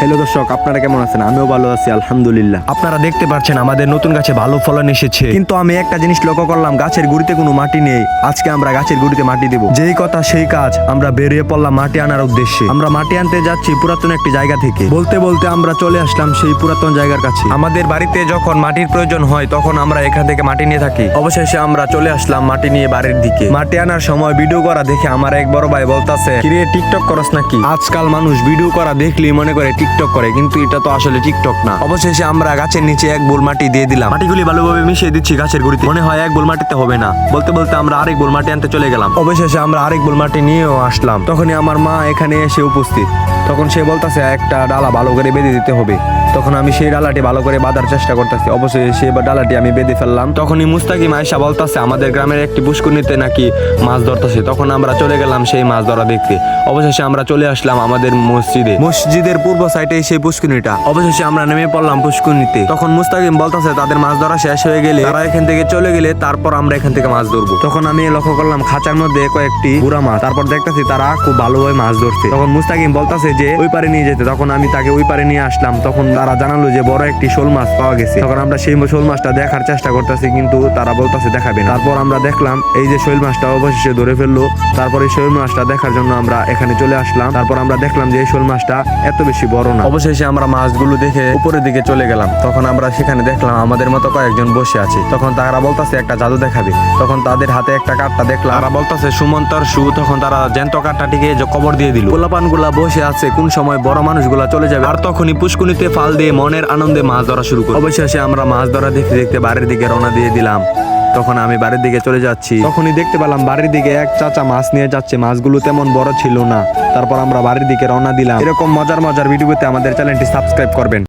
Hello দর্শক, আপনারা কেমন আছেন? আমিও ভালো আছি আলহামদুলিল্লাহ। আপনারা দেখতে পাচ্ছেন আমাদের নতুন গাছে ভালো ফলন এসেছে। কিন্তু আমি একটা জিনিস লক্ষ্য করলাম, গাছের গুড়িতে কোনো মাটি নেই। আজকে আমরা গাছের গুড়িতে মাটি দেব। যেই কথা সেই কাজ, আমরা বেরিয়ে পড়লাম মাটি আনার উদ্দেশ্যে। আমরা মাটি আনতে যাচ্ছি পুরাতন একটি জায়গা থেকে। বলতে বলতে আমরা চলে আসলাম সেই পুরাতন জায়গার কাছে। আমাদের বাড়িতে যখন মাটির প্রয়োজন হয় তখন আমরা এখান থেকে মাটি নিয়ে থাকি। অবশেষে আমরা চলে আসলাম মাটি নিয়ে বাড়ির দিকে। মাটি আনার সময় ভিডিও করা দেখে আমার এক বড় ভাই বলতাছে, কিরে টিকটক করস নাকি? আজকাল মানুষ ভিডিও করা দেখলেই মনে করে টিকটক করে, কিন্তু এটা তো আসলে টিকটক না। অবশেষে আমরা গাছের নিচে এক বোল মাটি দিয়ে দিলাম। মাটিগুলি ভালোভাবে মিশিয়ে দিচ্ছি গাছের গুড়িতে। মনে হয় এক বোল মাটিতে হবে না, বলতে বলতে আমরা আরেক বোল মাটি আনতে চলে গেলাম। অবশেষে আমরা আরেক বোল মাটি নিয়েও আসলাম। তখনই আমার মা এখানে এসে উপস্থিত। তখন সে বলতেছে একটা ডালা ভালো করে বেঁধে দিতে হবে। তখন আমি সেই ডালাটি ভালো করে বাঁধার চেষ্টা করতেছি। অবশ্যই সেই ডালাটি আমি বেঁধে ফেললাম। তখনই মুস্তাকিম আয়েশা বলতেছে আমাদের গ্রামের একটি পুষ্করিণীতে নাকি মাছ ধরতেছে। তখন আমরা চলে গেলাম সেই মাছ ধরা দেখতে। অবশেষে আমরা চলে আসলাম আমাদের মসজিদের পূর্ব সাইডে সেই পুষ্করিণীটা। অবশেষে আমরা নেমে পড়লাম পুষ্করিণীতে। তখন মুস্তাকিম বলতেছে তাদের মাছ ধরা শেষ হয়ে গেলে, তারা এখান থেকে চলে গেলে তারপর আমরা এখান থেকে মাছ ধরবো। তখন আমি লক্ষ্য করলাম খাঁচার মধ্যে কয়েকটি বুড়া মাছ। তারপর দেখতেছি তারা খুব ভালোভাবে মাছ ধরছে। তখন মুস্তাকিম বলতেছে যে ওই পারে নিয়ে যেতে। তখন আমি তাকে ওই পারে নিয়ে আসলাম। তখন তারা জানালো যে বড় একটি শোল মাছ পাওয়া গেছে। তখন আমরা সেই শোল মাছটা দেখার চেষ্টা করতেছি, কিন্তু তারা বলতেছে দেখাবে না। তারপর আমরা দেখলাম এই যে শোল মাছটা অবশেষে ধরে ফেললো। তারপর এই শোল মাছটা দেখার জন্য আমরা এখানে চলে আসলাম। তারপর আমরা দেখলাম যে এই শোল মাছটা এত বেশি বড় না। অবশেষে আমরা মাছগুলো দেখে উপরের দিকে চলে গেলাম। তখন আমরা সেখানে দেখলাম আমাদের মতো কয়েকজন বসে আছে। তখন তারা বলতেছে একটা জাদু দেখাবে। তখন তাদের হাতে একটা কাঠটা দেখলাম, তারা বলতেছে সুমন্তর সু। তখন তারা জ্যান্ত কাঠটাটিকে কবর দিয়ে দিল। পোলাপানগুলা বসে আছে, কোন সময় বড় মানুষগুলা চলে যাবে। আর তখনই পুষ্কুনিতে ফাল দিয়ে মনের আনন্দে মাছ ধরা শুরু করি। অবশেষে আমরা মাছ ধরা দেখতে দেখতে বাড়ির দিকে রওনা দিয়ে দিলাম। তখন আমি বাড়ির দিকে চলে যাচ্ছি। তখনই দেখতে পেলাম বাড়ির দিকে এক চাচা মাছ নিয়ে যাচ্ছে। মাছগুলো তেমন বড় ছিল না। তারপর আমরা বাড়ির দিকে রওনা দিলাম। এরকম মজার মজার ভিডিও পেতে আমাদের চ্যানেলটি সাবস্ক্রাইব করবেন।